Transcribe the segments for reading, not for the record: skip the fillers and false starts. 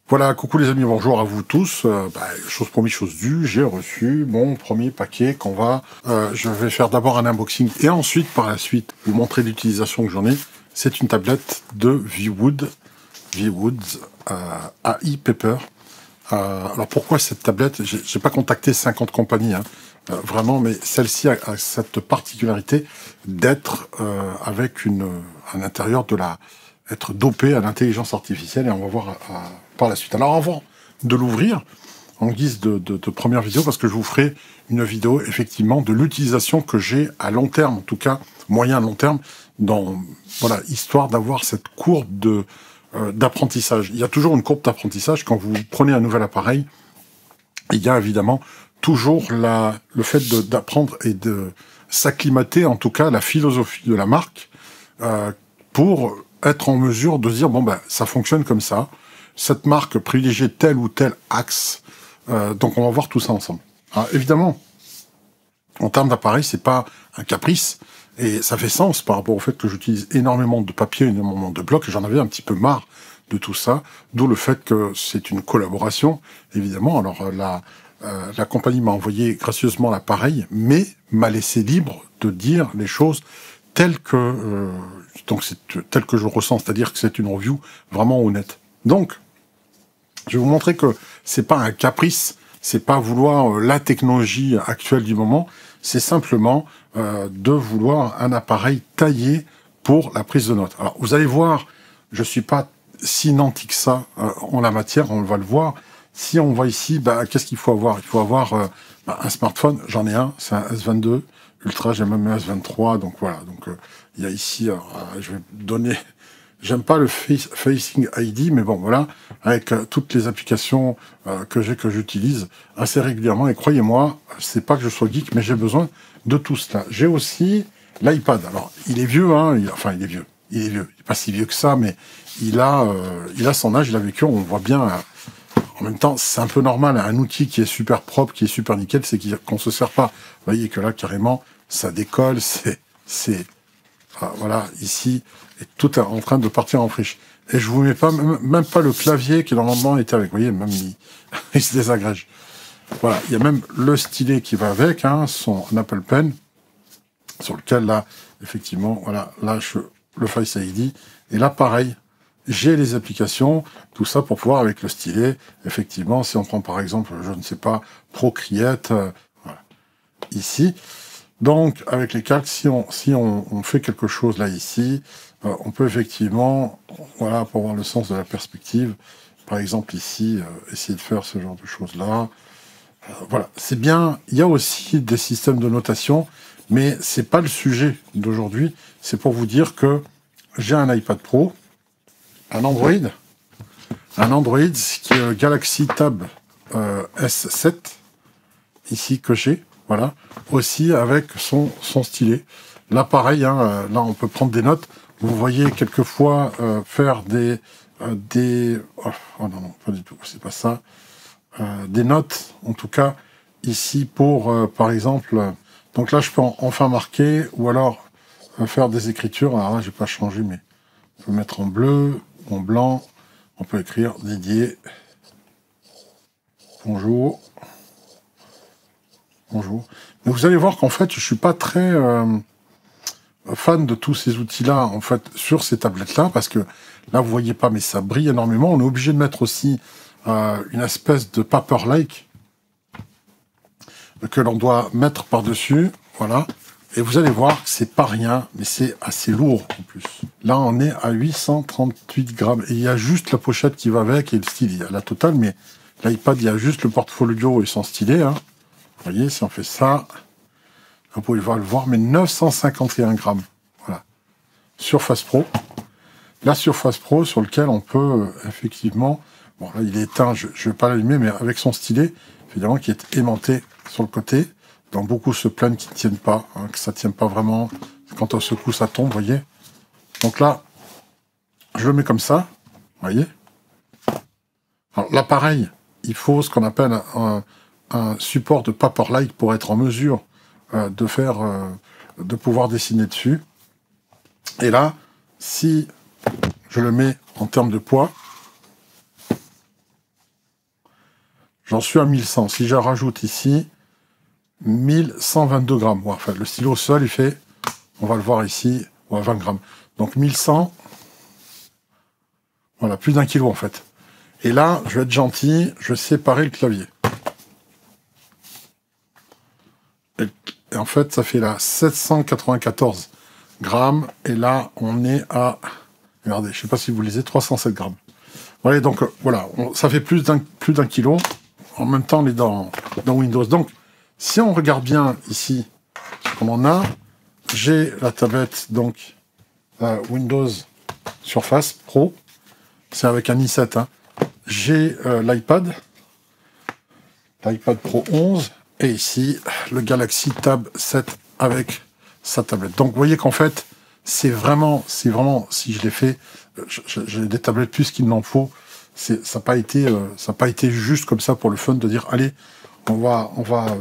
Voilà, coucou les amis, bonjour à vous tous. Chose promise, chose due, j'ai reçu mon premier paquet qu'on va... je vais faire d'abord un unboxing et ensuite, par la suite, vous montrer l'utilisation que j'en ai. C'est une tablette de VWoods AI Paper. Alors pourquoi cette tablette? J'ai pas contacté 50 compagnies, hein, vraiment, mais celle-ci a cette particularité d'être avec un intérieur de la... être dopé à l'intelligence artificielle, et on va voir par la suite. Alors avant de l'ouvrir, en guise de première vidéo, parce que je vous ferai une vidéo effectivement de l'utilisation que j'ai à long terme, en tout cas moyen long terme, voilà, histoire d'avoir cette courbe d'apprentissage. Il y a toujours une courbe d'apprentissage quand vous prenez un nouvel appareil. Il y a évidemment toujours le fait d'apprendre et de s'acclimater, en tout cas, à la philosophie de la marque, pour être en mesure de dire, bon, ben, ça fonctionne comme ça, cette marque privilégie tel ou tel axe, donc on va voir tout ça ensemble. Alors, évidemment, en termes d'appareil, c'est pas un caprice, et ça fait sens par rapport au fait que j'utilise énormément de papier, énormément de blocs, et j'en avais un petit peu marre de tout ça, d'où le fait que c'est une collaboration, évidemment. Alors la compagnie m'a envoyé gracieusement l'appareil, mais m'a laissé libre de dire les choses telles que tel que je ressens, c'est-à-dire que c'est une review vraiment honnête. Donc, je vais vous montrer que c'est pas un caprice, c'est pas vouloir la technologie actuelle du moment, c'est simplement de vouloir un appareil taillé pour la prise de notes. Alors, vous allez voir, je suis pas si nanti que ça en la matière, on va le voir. Si on voit ici, qu'est-ce qu'il faut avoir? Il faut avoir un smartphone, j'en ai un, c'est un S22 Ultra, j'ai même un S23, donc voilà. Donc il y a ici, je vais donner... J'aime pas le Facing ID, mais bon, voilà, avec toutes les applications que j'utilise assez régulièrement. Et croyez-moi, c'est pas que je sois geek, mais j'ai besoin de tout cela. J'ai aussi l'iPad. Alors, il est vieux, hein. Enfin, il est vieux. Il est vieux. Il est pas si vieux que ça, mais il a son âge, il a vécu. On voit bien. En même temps, c'est un peu normal. Un outil qui est super propre, qui est super nickel, c'est qu'on se sert pas. Vous voyez que là, carrément, ça décolle. Voilà, ici, et tout est en train de partir en friche. Et je vous mets pas, même pas le clavier qui normalement était avec. Vous voyez, même il se désagrège. Voilà, il y a même le stylet qui va avec, hein, son Apple Pen, sur lequel là, effectivement, voilà, là, le Face ID. Et là, pareil, j'ai les applications, tout ça pour pouvoir, avec le stylet, effectivement, si on prend par exemple, je ne sais pas, Procreate, voilà, ici. Donc, avec les calques, si on fait quelque chose là, ici, on peut effectivement, voilà, pour voir le sens de la perspective, par exemple ici, essayer de faire ce genre de choses-là. Voilà, c'est bien. Il y a aussi des systèmes de notation, mais c'est pas le sujet d'aujourd'hui. C'est pour vous dire que j'ai un iPad Pro, un Android qui est Galaxy Tab S7, ici que j'ai. Voilà, aussi avec son stylet. Là, pareil, hein, là, on peut prendre des notes. Vous voyez quelquefois faire oh non, non, pas du tout, c'est pas ça. Des notes, en tout cas, ici pour, par exemple, donc là, je peux enfin marquer, ou alors faire des écritures. Alors là, j'ai pas changé, mais on peut mettre en bleu, en blanc. On peut écrire Didier. Bonjour. Bonjour. Mais vous allez voir qu'en fait, je suis pas très fan de tous ces outils-là, en fait, sur ces tablettes-là, parce que là, vous voyez pas, mais ça brille énormément. On est obligé de mettre aussi une espèce de paper-like que l'on doit mettre par-dessus, voilà. Et vous allez voir que c'est pas rien, mais c'est assez lourd en plus. Là, on est à 838 grammes. Et il y a juste la pochette qui va avec et le stylet. Il y a la totale, mais l'iPad, il y a juste le portfolio et son stylet, hein. Vous voyez, si on fait ça, vous pouvez le voir, mais 951 grammes. Voilà. Surface Pro. La Surface Pro sur lequel on peut effectivement... Bon, là, il est éteint, je ne vais pas l'allumer, mais avec son stylet, évidemment, qui est aimanté sur le côté. Dans beaucoup se plaignent qu'ils ne tiennent pas, hein, que ça ne tienne pas vraiment. Quand on secoue, ça tombe, vous voyez. Donc là, je le mets comme ça, vous voyez. Alors là, pareil, il faut ce qu'on appelle un support de paper-like pour être en mesure de pouvoir dessiner dessus. Et là, si je le mets en termes de poids, j'en suis à 1100. Si je rajoute ici, 1122 grammes. Ouais, enfin, le stylo seul, il fait, on va le voir ici, ouais, 20 grammes. Donc 1100, voilà, plus d'1 kilo en fait. Et là, je vais être gentil, je vais séparer le clavier. Et en fait, ça fait là 794 grammes. Et là, on est à, regardez, je sais pas si vous lisez, 307 grammes. Voilà, donc voilà, ça fait plus d'un kilo. En même temps, on est dans Windows. Donc, si on regarde bien ici, ce qu'on en a, j'ai la tablette, donc Windows Surface Pro. C'est avec un i7. Hein. J'ai l'iPad Pro 11. Et ici, le Galaxy Tab 7 avec sa tablette. Donc, vous voyez qu'en fait, c'est vraiment, si je l'ai fait, j'ai des tablettes plus qu'il n'en faut. Ça n'a pas été juste comme ça pour le fun de dire, allez, on va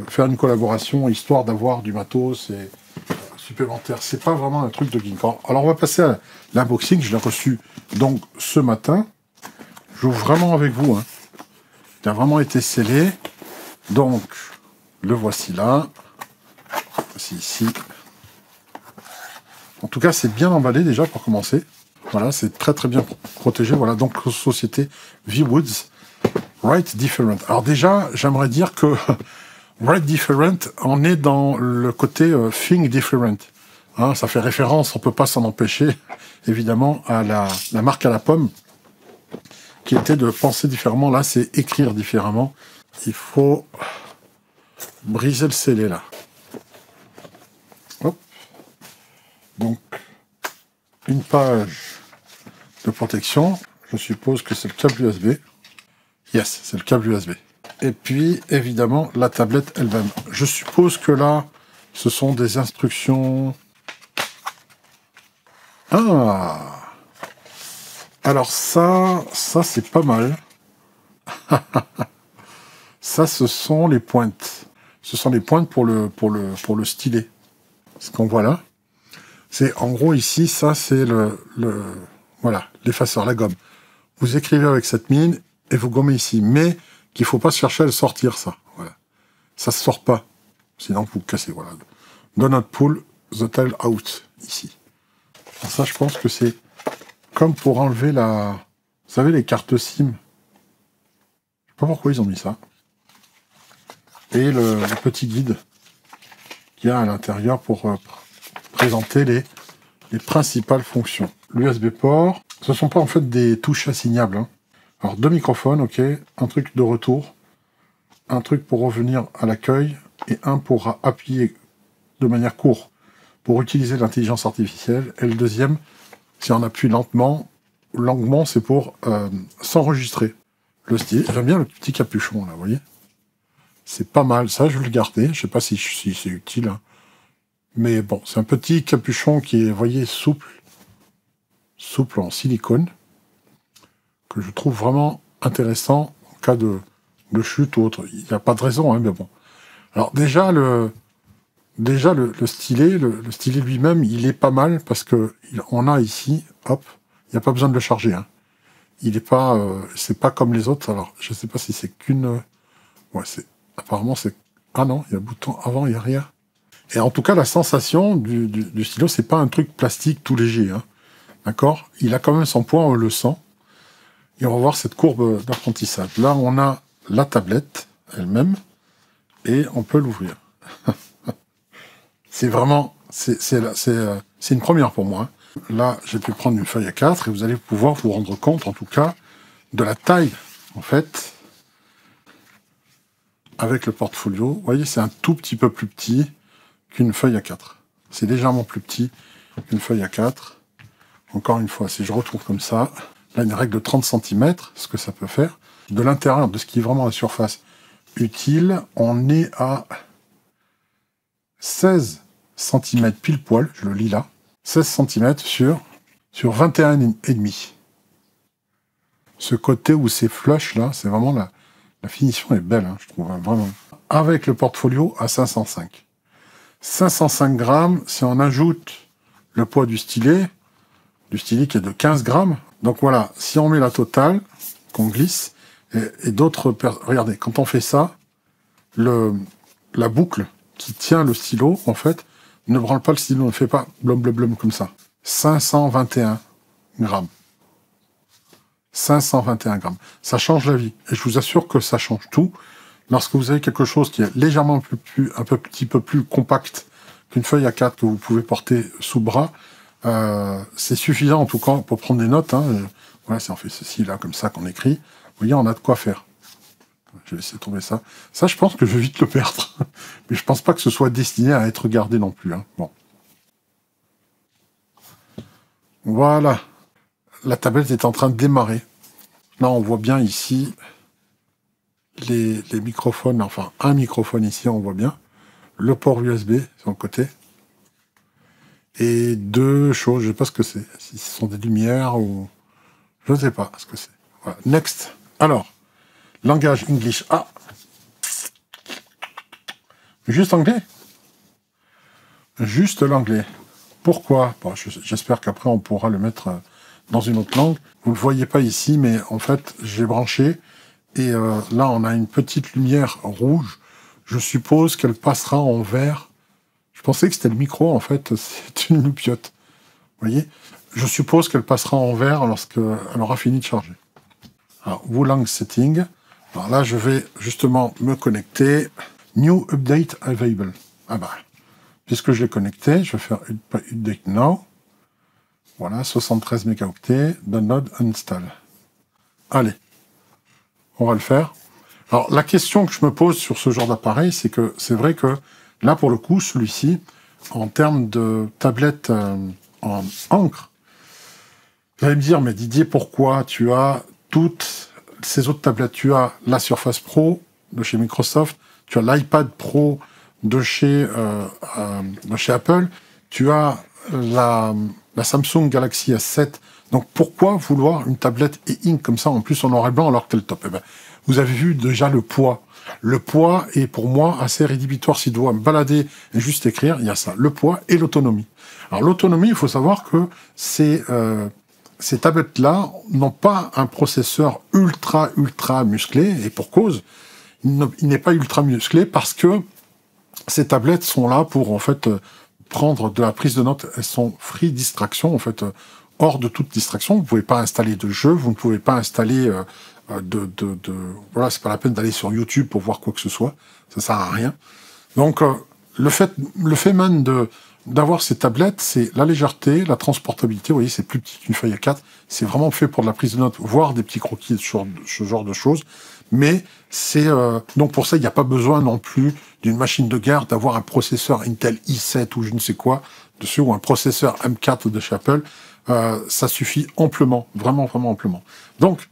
faire une collaboration histoire d'avoir du matos et supplémentaire. C'est pas vraiment un truc de geek. Alors, on va passer à l'unboxing. Je l'ai reçu donc ce matin. Je joue vraiment avec vous. Hein. Il a vraiment été scellé. Donc, le voici là. Voici ici. En tout cas, c'est bien emballé déjà pour commencer. Voilà, c'est très très bien protégé. Voilà, donc société V-Woods, Write Different. Alors déjà, j'aimerais dire que Write Different, on est dans le côté Think Different. Hein, ça fait référence, on peut pas s'en empêcher, évidemment, à la marque à la pomme, qui était de penser différemment. Là, c'est écrire différemment. Il faut briser le scellé là. Hop. Donc, une page de protection. Je suppose que c'est le câble USB. Yes, c'est le câble USB. Et puis, évidemment, la tablette elle-même. Je suppose que là, ce sont des instructions... Ah! Alors ça c'est pas mal. Ça, ce sont les pointes. Ce sont les pointes pour le stylet. Ce qu'on voit là. C'est, en gros, ici, ça, c'est voilà, l'effaceur, la gomme. Vous écrivez avec cette mine et vous gommez ici. Mais qu'il faut pas se chercher à le sortir, ça. Voilà. Ça se sort pas. Sinon, vous cassez, voilà. Do not pull the tail out, ici. Alors ça, je pense que c'est comme pour enlever vous savez, les cartes SIM. Je sais pas pourquoi ils ont mis ça. Et le petit guide qu'il y a à l'intérieur pour présenter les principales fonctions. L'USB port, ce ne sont pas en fait des touches assignables. Hein. Alors, 2 microphones, ok, un truc de retour, un truc pour revenir à l'accueil, et un pour appuyer de manière courte pour utiliser l'intelligence artificielle. Et le deuxième, si on appuie lentement, c'est pour s'enregistrer. Le style, j'aime bien le petit capuchon, là, vous voyez. C'est pas mal, ça, je vais le garder. Je sais pas si c'est utile. Hein. Mais bon, c'est un petit capuchon qui est, vous voyez, souple en silicone, que je trouve vraiment intéressant en cas de chute ou autre. Il n'y a pas de raison, hein, mais bon. Alors déjà, le stylet, le stylet lui-même, il est pas mal parce que on a ici, hop, il n'y a pas besoin de le charger. Hein. Il est pas, c'est pas comme les autres. Alors, je sais pas si c'est qu'une, ouais, apparemment c'est, ah non, il y a le bouton avant, il y a rien. Et en tout cas, la sensation du stylo, c'est pas un truc plastique tout léger. Hein. D'accord? Il a quand même son poids, on le sent. Et on va voir cette courbe d'apprentissage. Là, on a la tablette elle-même et on peut l'ouvrir. C'est vraiment... c'est une première pour moi. Hein. Là, j'ai pu prendre une feuille A4 et vous allez pouvoir vous rendre compte, en tout cas, de la taille, en fait, avec le portfolio. Vous voyez, c'est un tout petit peu plus petit qu'une feuille A4. C'est légèrement plus petit qu'une feuille A4. Encore une fois, si je retrouve comme ça, là, une règle de 30 cm, ce que ça peut faire. De l'intérieur, de ce qui est vraiment la surface utile, on est à 16 cm pile poil, je le lis là, 16 cm sur 21,5. Ce côté où c'est flush là, c'est vraiment la finition est belle, hein, je trouve, hein, vraiment. Avec le portfolio à 505. 505 grammes, si on ajoute le poids du stylet qui est de 15 grammes. Donc voilà, si on met la totale, qu'on glisse, Et d'autres... Regardez, quand on fait ça, la boucle qui tient le stylo, en fait, ne branle pas le stylo, ne fait pas blum blum blum comme ça. 521 grammes. 521 grammes. Ça change la vie. Et je vous assure que ça change tout. Lorsque vous avez quelque chose qui est légèrement petit peu plus compact qu'une feuille A4 que vous pouvez porter sous le bras, c'est suffisant en tout cas pour prendre des notes. Voilà, si on fait ceci là, comme ça, qu'on écrit, vous voyez, on a de quoi faire. Je vais essayer de trouver ça. Ça, je pense que je vais vite le perdre. Mais je pense pas que ce soit destiné à être gardé non plus. Bon. Voilà. La tablette est en train de démarrer. Là, on voit bien ici les microphones. Enfin, un microphone ici, on voit bien. Le port USB sur le côté. Et deux choses, je ne sais pas ce que c'est. Si ce sont des lumières ou... Je ne sais pas ce que c'est. Voilà. Next. Alors, langage English. Ah, juste anglais. Juste l'anglais. Pourquoi? Bon, j'espère qu'après on pourra le mettre dans une autre langue. Vous ne le voyez pas ici, mais en fait, j'ai branché. Et là, on a une petite lumière rouge. Je suppose qu'elle passera en vert. Je pensais que c'était le micro, en fait, c'est une loupiote. Vous voyez? Je suppose qu'elle passera en vert lorsqu'elle aura fini de charger. Alors, Wulang Setting. Alors là, je vais justement me connecter. New Update Available. Ah bah, puisque je l'ai connecté, je vais faire Update Now. Voilà, 73 mégaoctets. Download, Install. Allez, on va le faire. Alors, la question que je me pose sur ce genre d'appareil, c'est que c'est vrai que là, pour le coup, celui-ci, en termes de tablette en encre, vous allez me dire, mais Didier, pourquoi tu as toutes ces autres tablettes? Tu as la Surface Pro de chez Microsoft, tu as l'iPad Pro de chez Apple, tu as la Samsung Galaxy S7. Donc pourquoi vouloir une tablette e-ink comme ça, en plus en noir et blanc, alors que t'es le top? Eh ben, vous avez vu déjà le poids. Le poids est pour moi assez rédhibitoire. S'il doit me balader et juste écrire, il y a ça, le poids et l'autonomie. Alors l'autonomie, il faut savoir que ces tablettes-là n'ont pas un processeur ultra musclé, et pour cause, il n'est pas ultra musclé parce que ces tablettes sont là pour en fait prendre de la prise de notes. Elles sont free distraction, en fait, hors de toute distraction. Vous ne pouvez pas installer de jeu, vous ne pouvez pas installer voilà, c'est pas la peine d'aller sur YouTube pour voir quoi que ce soit, ça sert à rien. Donc le fait même d'avoir ces tablettes, c'est la légèreté, la transportabilité. Vous voyez, c'est plus petit qu'une feuille A4. C'est vraiment fait pour de la prise de notes, voire des petits croquis, ce genre de choses. Mais c'est donc pour ça, il n'y a pas besoin non plus d'une machine de guerre, d'avoir un processeur Intel i7 ou je ne sais quoi dessus, ou un processeur M4 de chez Apple. Ça suffit amplement, vraiment amplement. Donc,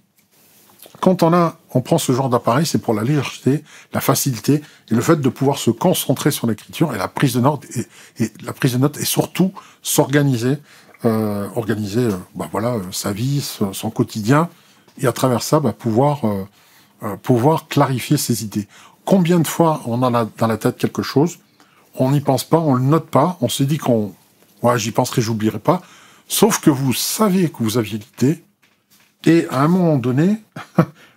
quand on prend ce genre d'appareil, c'est pour la légèreté, la facilité et le fait de pouvoir se concentrer sur l'écriture et la prise de notes et surtout s'organiser, voilà, sa vie, son quotidien, et à travers ça, pouvoir clarifier ses idées. Combien de fois on en a dans la tête quelque chose, on n'y pense pas, on le note pas, on se dit j'y penserai, j'oublierai pas, sauf que vous savez que vous aviez l'idée. Et à un moment donné,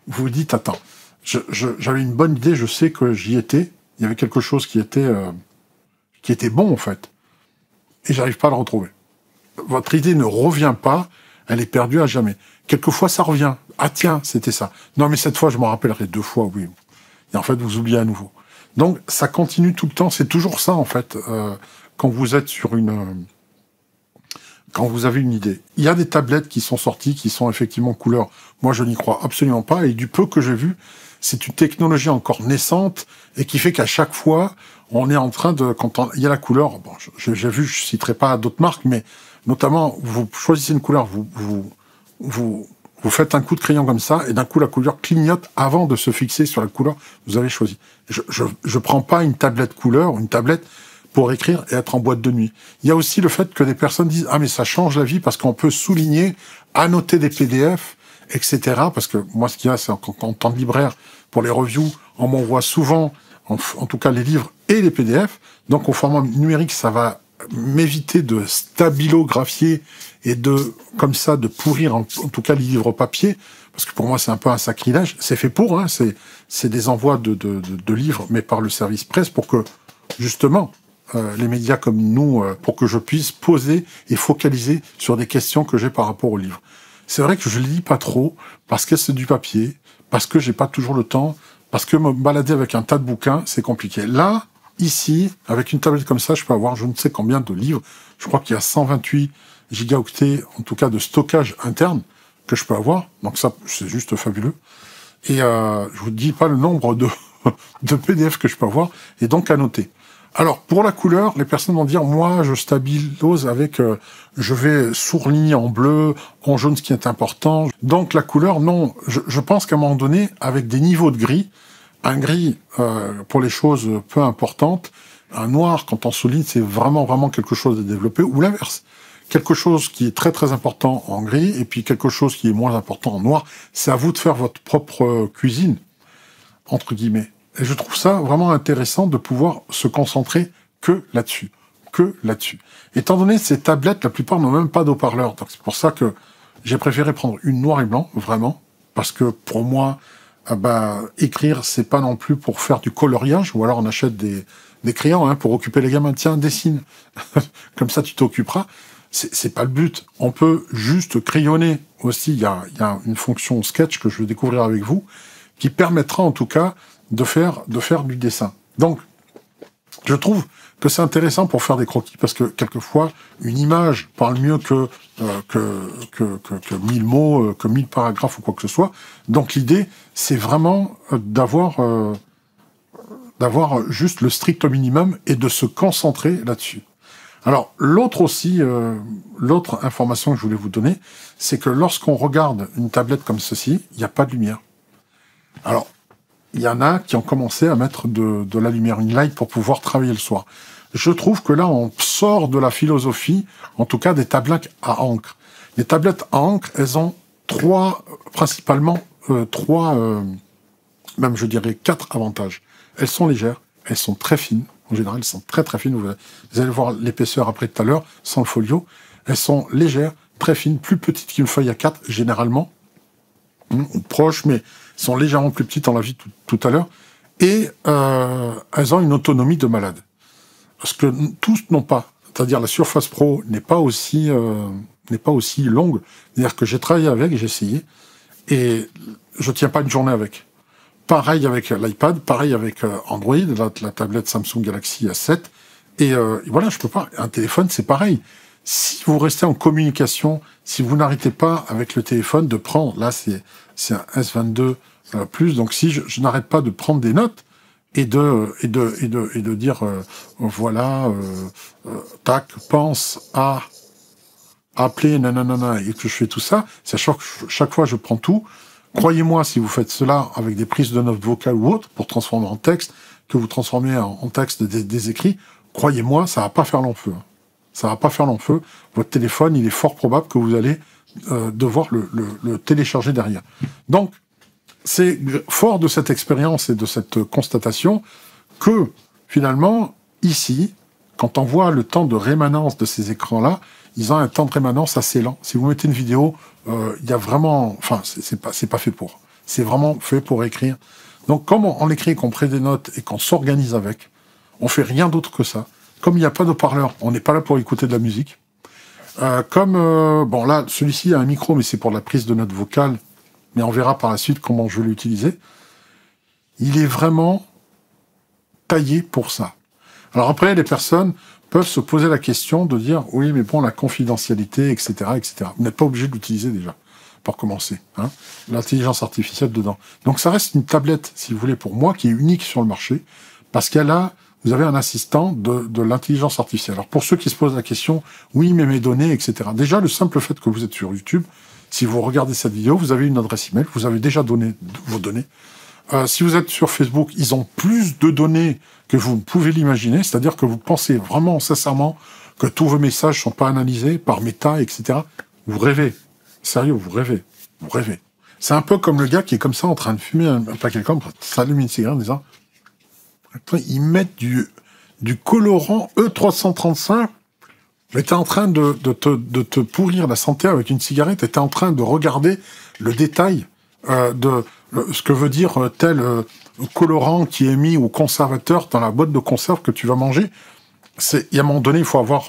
vous vous dites, attends, j'avais une bonne idée, je sais que j'y étais, il y avait quelque chose qui était bon en fait, et j'arrive pas à le retrouver. Votre idée ne revient pas, elle est perdue à jamais. Quelquefois ça revient, ah tiens, c'était ça. Non mais cette fois je m'en rappellerai 2 fois, oui. Et en fait vous oubliez à nouveau. Donc ça continue tout le temps, c'est toujours ça en fait, quand vous êtes quand vous avez une idée. Il y a des tablettes qui sont sorties, qui sont effectivement couleur. Moi, je n'y crois absolument pas. Et du peu que j'ai vu, c'est une technologie encore naissante et qui fait qu'à chaque fois, on est en train de... Quand il y a la couleur, bon, j'ai vu, je citerai pas d'autres marques, mais notamment, vous choisissez une couleur, vous faites un coup de crayon comme ça, et d'un coup, la couleur clignote avant de se fixer sur la couleur que vous avez choisie. Je prends pas une tablette couleur, une tablette pour écrire et être en boîte de nuit. Il y a aussi le fait que des personnes disent « Ah, mais ça change la vie parce qu'on peut souligner, annoter des PDF, etc. » Parce que moi, ce qu'il y a, c'est en tant que libraire, pour les reviews, on m'envoie souvent, en tout cas les livres et les PDF. Donc, au format numérique, ça va m'éviter de stabilographier et de, comme ça, de pourrir en tout cas les livres papier, parce que pour moi c'est un peu un sacrilège. C'est fait pour, hein, c'est des envois de livres, mais par le service presse, pour que, justement, les médias comme nous, pour que je puisse poser et focaliser sur des questions que j'ai par rapport au livre. C'est vrai que je ne lis pas trop, parce que c'est du papier, parce que j'ai pas toujours le temps, parce que me balader avec un tas de bouquins, c'est compliqué. Là, ici, avec une tablette comme ça, je peux avoir je ne sais combien de livres. Je crois qu'il y a 128 gigaoctets, en tout cas, de stockage interne que je peux avoir. Donc ça, c'est juste fabuleux. Et je vous dis pas le nombre de PDF que je peux avoir, et donc à noter. Alors, pour la couleur, les personnes vont dire, moi, je stabilise avec, je vais surligner en bleu, en jaune, ce qui est important. Donc, la couleur, non. Je pense qu'à un moment donné, avec des niveaux de gris, un gris pour les choses peu importantes, un noir, quand on souligne, c'est vraiment quelque chose de développé, ou l'inverse. Quelque chose qui est très important en gris, et puis quelque chose qui est moins important en noir. C'est à vous de faire votre propre cuisine, entre guillemets. Et je trouve ça vraiment intéressant de pouvoir se concentrer que là-dessus. Étant donné ces tablettes, la plupart n'ont même pas d'haut-parleur. Donc c'est pour ça que j'ai préféré prendre une noir et blanc, vraiment. Parce que pour moi, écrire, c'est pas non plus pour faire du coloriage, ou alors on achète des crayons pour occuper les gamins. Tiens, dessine. Comme ça, tu t'occuperas. C'est pas le but. On peut juste crayonner aussi. Il y a une fonction sketch que je vais découvrir avec vous, qui permettra en tout cas de faire du dessin. Donc, je trouve que c'est intéressant pour faire des croquis, parce que quelquefois, une image parle mieux que 1000 mots, que 1000 paragraphes ou quoi que ce soit. Donc l'idée, c'est vraiment d'avoir juste le strict minimum et de se concentrer là-dessus. Alors, l'autre information que je voulais vous donner, c'est que lorsqu'on regarde une tablette comme ceci, il n'y a pas de lumière. Alors, il y en a qui ont commencé à mettre de la lumière, une light, pour pouvoir travailler le soir. Je trouve que là, on sort de la philosophie, en tout cas des tablettes à encre. Les tablettes à encre, elles ont principalement même je dirais 4 avantages. Elles sont légères, elles sont très fines. En général, elles sont très fines. Vous allez voir l'épaisseur après tout à l'heure, sans le folio. Elles sont légères, très fines, plus petites qu'une feuille A4, généralement. Ou proches, mais sont légèrement plus petites, on l'a vu tout à l'heure. Et elles ont une autonomie de malade. Parce que tous n'ont pas. C'est-à-dire la Surface Pro n'est pas aussi longue. C'est-à-dire que j'ai travaillé avec, j'ai essayé, et je tiens pas une journée avec. Pareil avec l'iPad, pareil avec Android, la tablette Samsung Galaxy S7. Et voilà, je peux pas. Un téléphone, c'est pareil. Si vous restez en communication, si vous n'arrêtez pas avec le téléphone de prendre, là c'est un S22 plus, donc si je n'arrête pas de prendre des notes et de dire voilà, tac, pense à appeler, nanana, et que je fais tout ça, c'est chaque fois je prends tout. Croyez-moi, si vous faites cela avec des prises de notes vocales ou autres, pour transformer en texte, que vous transformez en texte des écrits, croyez-moi, ça va pas faire long feu. Ça va pas faire long feu. Votre téléphone, il est fort probable que vous allez devoir le télécharger derrière. Donc, c'est fort de cette expérience et de cette constatation que, finalement, ici, quand on voit le temps de rémanence de ces écrans-là, ils ont un temps de rémanence assez lent. Si vous mettez une vidéo, il y a vraiment... Enfin, c'est pas fait pour. C'est vraiment fait pour écrire. Donc, comme on écrit, qu'on prend des notes et qu'on s'organise avec, on fait rien d'autre que ça. Comme il n'y a pas de parleur, on n'est pas là pour écouter de la musique. Bon, là, celui-ci a un micro, mais c'est pour la prise de notes vocales. Mais on verra par la suite comment je vais l'utiliser. Il est vraiment taillé pour ça. Alors après, les personnes peuvent se poser la question de dire, oui, mais bon, la confidentialité, etc., etc. Vous n'êtes pas obligé de l'utiliser déjà, pour commencer. Hein, l'intelligence artificielle dedans. Donc ça reste une tablette, si vous voulez, pour moi, qui est unique sur le marché, parce qu'elle a, vous avez un assistant de l'intelligence artificielle. Alors pour ceux qui se posent la question, oui, mais mes données, etc. Déjà, le simple fait que vous êtes sur YouTube, si vous regardez cette vidéo, vous avez une adresse email, vous avez déjà donné vos données. Si vous êtes sur Facebook, ils ont plus de données que vous ne pouvez l'imaginer, c'est-à-dire que vous pensez vraiment sincèrement que tous vos messages sont pas analysés par Meta, etc. Vous rêvez. Sérieux, vous rêvez. Vous rêvez. C'est un peu comme le gars qui est comme ça en train de fumer un paquet de clope, s'allume une cigarette en disant après, ils mettent du colorant E335 Mais tu es en train de te pourrir la santé avec une cigarette et tu es en train de regarder le détail ce que veut dire tel colorant qui est mis ou conservateur dans la boîte de conserve que tu vas manger. Il y a un moment donné, il faut avoir...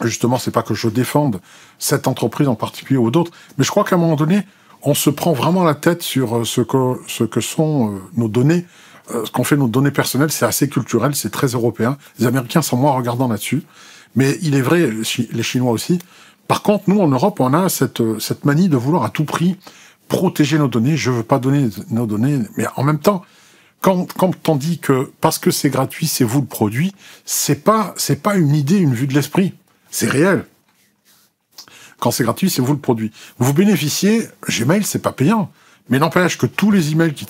justement, c'est pas que je défende cette entreprise en particulier ou d'autres, mais je crois qu'à un moment donné, on se prend vraiment la tête sur ce que sont nos données. Ce qu'on fait nos données personnelles, c'est assez culturel, c'est très européen. Les Américains sont moins regardants là-dessus. Mais il est vrai, les Chinois aussi. Par contre, nous, en Europe, on a cette manie de vouloir à tout prix protéger nos données. Je veux pas donner nos données, mais en même temps, quand on dit que parce que c'est gratuit, c'est vous le produit, c'est pas une idée, une vue de l'esprit. C'est réel. Quand c'est gratuit, c'est vous le produit. Vous bénéficiez, Gmail, c'est pas payant. Mais n'empêche que tous les emails qui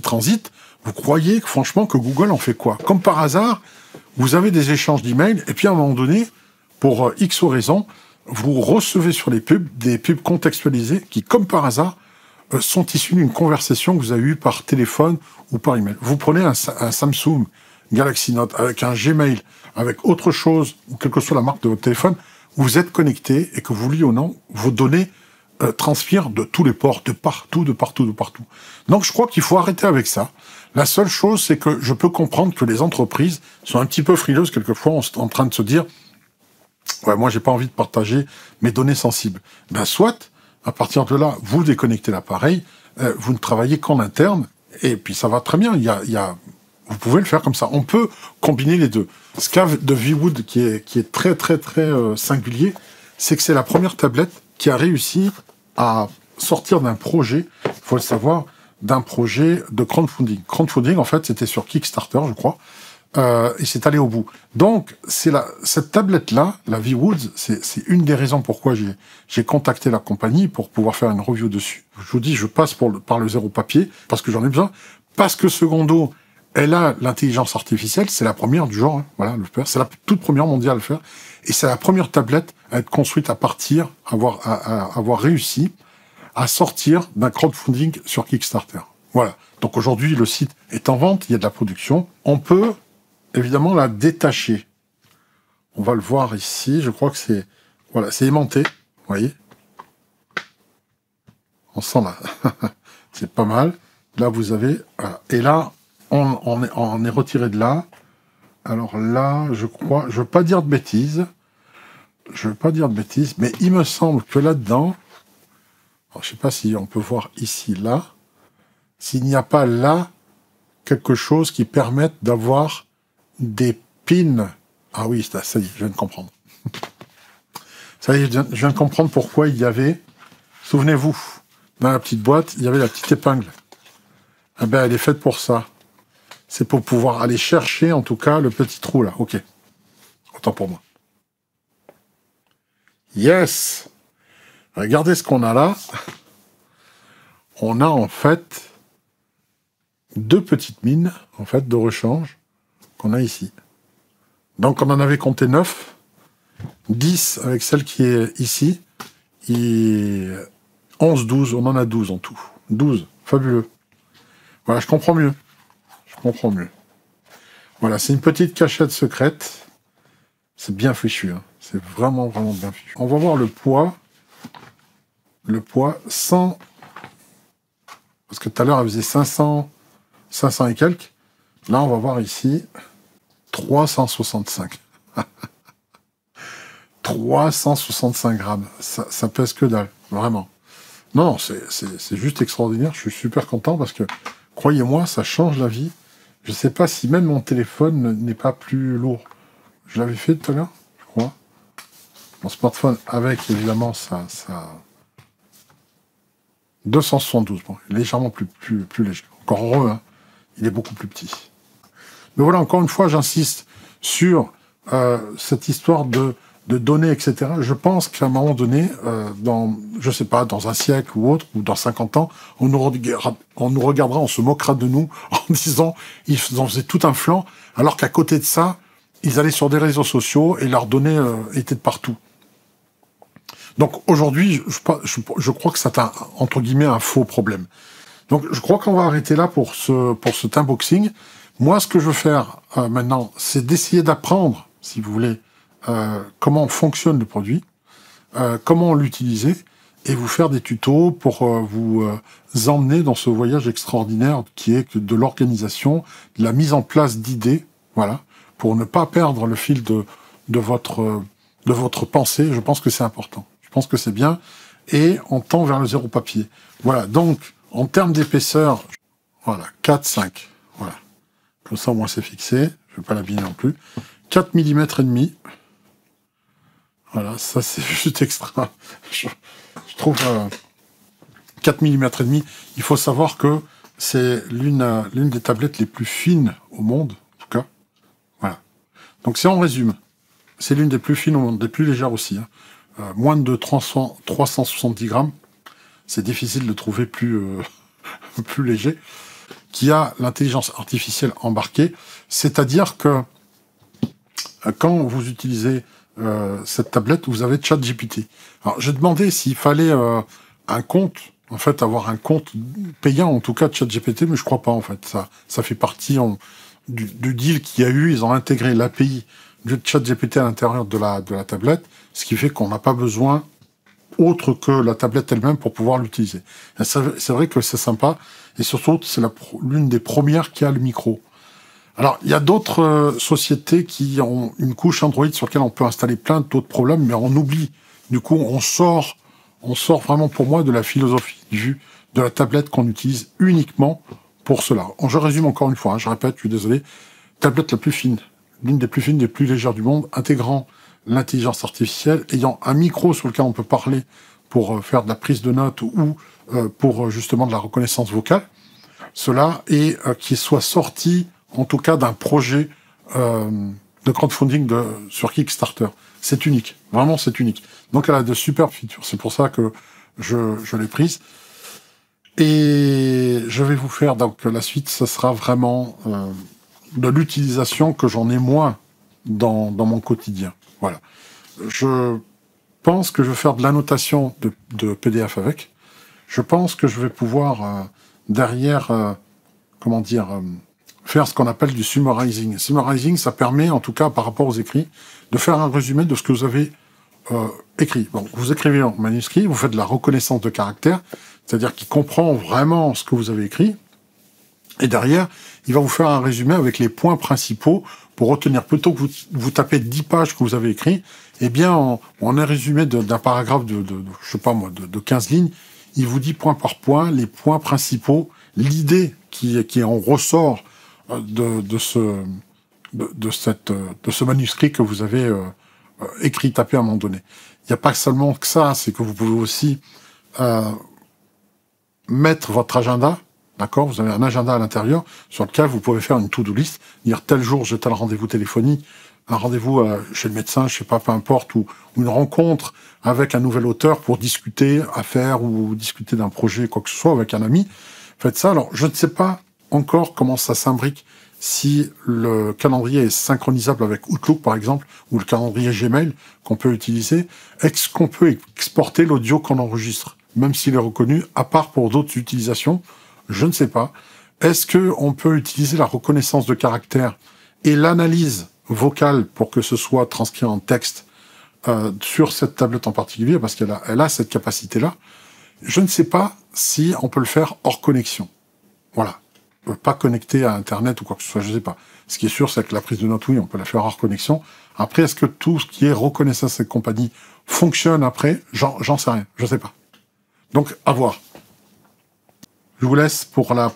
transitent, vous croyez que, franchement, que Google en fait quoi? Comme par hasard, vous avez des échanges d'emails, et puis à un moment donné, pour X raisons, vous recevez sur les pubs des pubs contextualisées qui, comme par hasard, sont issues d'une conversation que vous avez eue par téléphone ou par email. Vous prenez un Samsung Galaxy Note avec un Gmail, avec autre chose, ou quelle que soit la marque de votre téléphone, vous êtes connecté et que vous voulez ou non, vos données transpirent de tous les ports, de partout. Donc je crois qu'il faut arrêter avec ça. La seule chose, c'est que je peux comprendre que les entreprises sont un petit peu frileuses quelquefois en train de se dire « Ouais, moi j'ai pas envie de partager mes données sensibles. » Ben soit, à partir de là, vous déconnectez l'appareil, vous ne travaillez qu'en interne, et puis ça va très bien. Vous pouvez le faire comme ça. On peut combiner les deux. Ce cas de VWood qui est très singulier, c'est que c'est la première tablette qui a réussi à sortir d'un projet, il faut le savoir, d'un projet de crowdfunding. Crowdfunding, en fait, c'était sur Kickstarter, je crois, et c'est allé au bout. Donc, cette tablette-là, la VWood, c'est une des raisons pourquoi j'ai contacté la compagnie pour pouvoir faire une review dessus. Je vous dis, je passe par le zéro papier, parce que j'en ai besoin, parce que secondo, elle a l'intelligence artificielle, c'est la première du genre, hein, voilà, le faire. C'est la toute première mondiale à le faire. Et c'est la première tablette à être construite à avoir réussi à sortir d'un crowdfunding sur Kickstarter. Voilà. Donc aujourd'hui, le site est en vente, il y a de la production. On peut, évidemment, la détacher. On va le voir ici, je crois que c'est aimanté, vous voyez. On sent là. C'est pas mal. Là, vous avez, voilà. Et là, on est retiré de là. Alors là, je crois, je veux pas dire de bêtises, mais il me semble que là-dedans, alors je sais pas si on peut voir ici, là, s'il n'y a pas là quelque chose qui permette d'avoir des pins. Ah oui, ça y est, je viens de comprendre. Ça y est, je viens de comprendre pourquoi il y avait, souvenez-vous, dans la petite boîte, il y avait la petite épingle. Eh ben, elle est faite pour ça. C'est pour pouvoir aller chercher, en tout cas, le petit trou, là. Ok. Autant pour moi. Yes! Regardez ce qu'on a là. On a, en fait, deux petites mines, en fait, de rechange qu'on a ici. Donc, on en avait compté 9. 10 avec celle qui est ici. Et 11, 12. On en a 12 en tout. 12. Fabuleux. Voilà, je comprends mieux. Voilà, c'est une petite cachette secrète. C'est bien fichu, hein. C'est vraiment bien fichu. On va voir le poids. Le poids sans... Parce que tout à l'heure, elle faisait 500 et quelques. Là, on va voir ici 365. 365 grammes. Ça pèse que dalle, vraiment. Non, c'est juste extraordinaire. Je suis super content parce que, croyez-moi, ça change la vie. Je sais pas si même mon téléphone n'est pas plus lourd. Je l'avais fait tout à l'heure, je crois. Mon smartphone avec, évidemment, ça 272, bon, légèrement plus léger. Encore heureux, hein. Il est beaucoup plus petit. Mais voilà, encore une fois, j'insiste sur cette histoire de données, etc. Je pense qu'à un moment donné, je sais pas, dans un siècle ou autre, ou dans 50 ans, on nous regardera, on se moquera de nous en disant ils en faisaient tout un flanc, alors qu'à côté de ça, ils allaient sur des réseaux sociaux et leurs données étaient de partout. Donc aujourd'hui, je crois que c'est entre guillemets un faux problème. Donc je crois qu'on va arrêter là pour cet unboxing. Moi, ce que je veux faire maintenant, c'est d'essayer d'apprendre, si vous voulez, comment fonctionne le produit, comment l'utiliser, et vous faire des tutos pour vous emmener dans ce voyage extraordinaire qui est de l'organisation, de la mise en place d'idées, voilà, pour ne pas perdre le fil de votre pensée. Je pense que c'est important. Je pense que c'est bien. Et on tend vers le zéro papier. Voilà, donc, en termes d'épaisseur, voilà, 4, 5. Voilà. Comme ça, au moins, c'est fixé. Je ne vais pas l'abîmer non plus. 4 mm et demi. Voilà, ça, c'est juste extra. Je trouve 4 mm et demi. Il faut savoir que c'est l'une des tablettes les plus fines au monde, en tout cas. Voilà. Donc, si on résume, c'est l'une des plus fines au monde, des plus légères aussi. Hein. Moins de 370 grammes. C'est difficile de trouver plus léger. Qui a l'intelligence artificielle embarquée. C'est-à-dire que quand vous utilisez cette tablette, vous avez ChatGPT. Alors, j'ai demandé s'il fallait un compte, en fait, avoir un compte payant, en tout cas, de ChatGPT, mais je crois pas, en fait. Ça fait partie du deal qu'il y a eu. Ils ont intégré l'API du ChatGPT à l'intérieur de la tablette, ce qui fait qu'on n'a pas besoin autre que la tablette elle-même pour pouvoir l'utiliser. C'est vrai que c'est sympa, et surtout, c'est l'une des premières qui a le micro. Alors, il y a d'autres sociétés qui ont une couche Android sur laquelle on peut installer plein d'autres problèmes, mais on oublie. Du coup, on sort vraiment, pour moi, de la philosophie de la tablette qu'on utilise uniquement pour cela. Je résume encore une fois, hein, je répète, je suis désolé. Tablette la plus fine, l'une des plus fines, des plus légères du monde, intégrant l'intelligence artificielle, ayant un micro sur lequel on peut parler pour faire de la prise de notes ou pour justement de la reconnaissance vocale. Cela, et qui soit sorti, en tout cas, d'un projet de crowdfunding sur Kickstarter. C'est unique. Vraiment, c'est unique. Donc, elle a de super features. C'est pour ça que je l'ai prise. Et je vais vous faire, donc, la suite, ce sera vraiment de l'utilisation que j'en ai moins dans mon quotidien. Voilà. Je pense que je vais faire de l'annotation de PDF avec. Je pense que je vais pouvoir, derrière, faire ce qu'on appelle du summarizing. Summarizing, ça permet, en tout cas par rapport aux écrits, de faire un résumé de ce que vous avez écrit. Bon, vous écrivez en manuscrit, vous faites de la reconnaissance de caractère, c'est-à-dire qu'il comprend vraiment ce que vous avez écrit, et derrière, il va vous faire un résumé avec les points principaux pour retenir, plutôt que vous tapez 10 pages que vous avez écrit, eh bien, en un résumé d'un paragraphe je sais pas moi, de 15 lignes, il vous dit point par point les points principaux, l'idée qui en ressort de ce manuscrit que vous avez écrit, tapé à un moment donné. Il n'y a pas seulement que ça, c'est que vous pouvez aussi mettre votre agenda, d'accord? Vous avez un agenda à l'intérieur sur lequel vous pouvez faire une to-do list, dire tel jour j'ai tel rendez-vous téléphonique, un rendez-vous chez le médecin, je sais pas, peu importe, ou une rencontre avec un nouvel auteur pour discuter affaires ou discuter d'un projet, quoi que ce soit, avec un ami. Faites ça. Alors, je ne sais pas encore comment ça s'imbrique, si le calendrier est synchronisable avec Outlook, par exemple, ou le calendrier Gmail qu'on peut utiliser. Est-ce qu'on peut exporter l'audio qu'on enregistre, même s'il est reconnu, à part pour d'autres utilisations? Je ne sais pas. Est-ce qu'on peut utiliser la reconnaissance de caractère et l'analyse vocale pour que ce soit transcrit en texte sur cette tablette en particulier, parce qu'elle a cette capacité-là? Je ne sais pas si on peut le faire hors connexion. Voilà. Pas connecté à Internet ou quoi que ce soit, je ne sais pas. Ce qui est sûr, c'est que la prise de notes, oui, on peut la faire hors connexion. Après, est-ce que tout ce qui est reconnaissance et compagnie fonctionne après? J'en sais rien, je ne sais pas. Donc, à voir. Je vous laisse pour le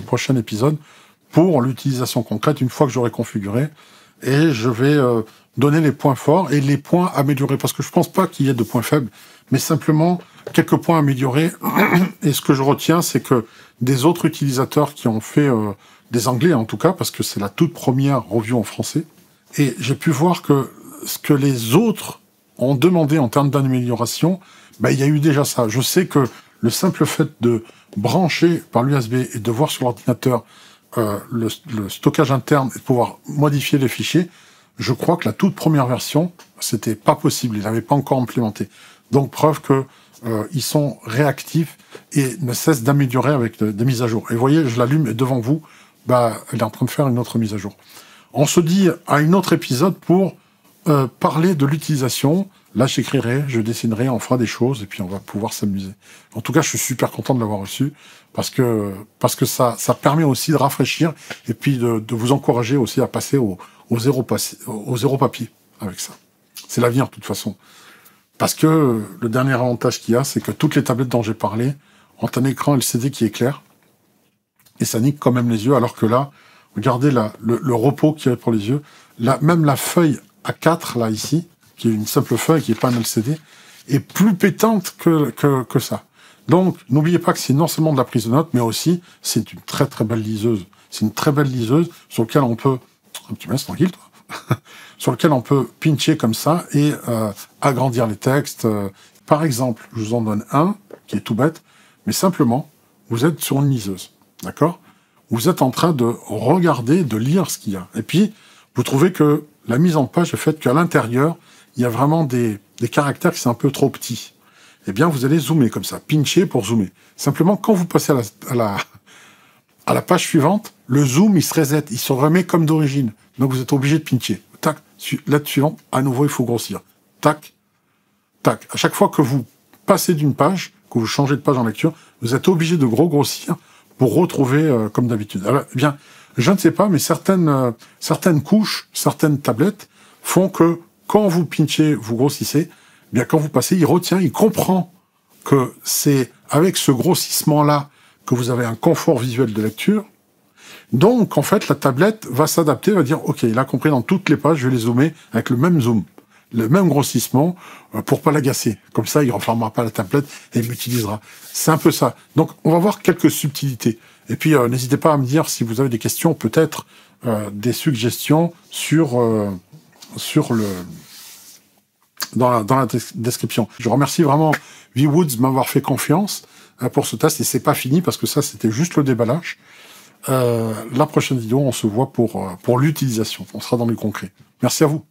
prochain épisode pour l'utilisation concrète, une fois que j'aurai configuré. Et je vais donner les points forts et les points améliorés. Parce que je ne pense pas qu'il y ait de points faibles, mais simplement quelques points améliorés. Et ce que je retiens, c'est que des autres utilisateurs qui ont fait, des Anglais en tout cas, parce que c'est la toute première review en français, et j'ai pu voir que ce que les autres ont demandé en termes d'amélioration, il y a eu déjà ça. Je sais que le simple fait de brancher par l'USB et de voir sur l'ordinateur le stockage interne et de pouvoir modifier les fichiers, je crois que la toute première version, c'était pas possible, ils n'avaient pas encore implémenté. Donc preuve que ils sont réactifs et ne cessent d'améliorer avec des mises à jour. Et vous voyez, je l'allume et devant vous, elle est en train de faire une autre mise à jour. On se dit à un autre épisode pour parler de l'utilisation. Là, j'écrirai, je dessinerai, on fera des choses et puis on va pouvoir s'amuser. En tout cas, je suis super content de l'avoir reçu parce que ça permet aussi de rafraîchir et puis de vous encourager aussi à passer au zéro papier avec ça. C'est l'avenir de toute façon. Parce que le dernier avantage qu'il y a, c'est que toutes les tablettes dont j'ai parlé ont un écran LCD qui est clair et ça nique quand même les yeux, alors que là, regardez le repos qu'il y a pour les yeux. Là, même la feuille A4, là, ici, qui est une simple feuille, qui n'est pas un LCD, est plus pétante que ça. Donc, n'oubliez pas que c'est non seulement de la prise de notes, mais aussi, c'est une très très belle liseuse. C'est une très belle liseuse sur laquelle on peut... Tu me laisses tranquille, toi. Sur lequel on peut pincher comme ça et agrandir les textes. Par exemple, je vous en donne un, qui est tout bête, mais simplement, vous êtes sur une liseuse, d'accord? Vous êtes en train de regarder, de lire ce qu'il y a. Et puis, vous trouvez que la mise en page est faite qu'à l'intérieur, il y a vraiment des caractères qui sont un peu trop petits. Eh bien, vous allez zoomer comme ça, pincher pour zoomer. Simplement, quand vous passez à la page suivante, le zoom, il se reset, il se remet comme d'origine. Donc, vous êtes obligé de pincher. Tac, lettre suivante, à nouveau, il faut grossir. Tac, tac. À chaque fois que vous passez d'une page, que vous changez de page en lecture, vous êtes obligé de grossir pour retrouver comme d'habitude. Alors, eh bien, je ne sais pas, mais certaines couches, certaines tablettes font que quand vous pinchez, vous grossissez, eh bien quand vous passez, il retient, il comprend que c'est avec ce grossissement-là que vous avez un confort visuel de lecture. Donc, en fait, la tablette va s'adapter, va dire, OK, il a compris dans toutes les pages, je vais les zoomer avec le même zoom, le même grossissement, pour pas l'agacer. Comme ça, il ne refermera pas la tablette et il m'utilisera. C'est un peu ça. Donc, on va voir quelques subtilités. Et puis, n'hésitez pas à me dire si vous avez des questions, peut-être des suggestions dans la description. Je remercie vraiment VWoods de m'avoir fait confiance pour ce test. Et c'est pas fini parce que ça, c'était juste le déballage. La prochaine vidéo, on se voit pour l'utilisation. On sera dans le concret. Merci à vous.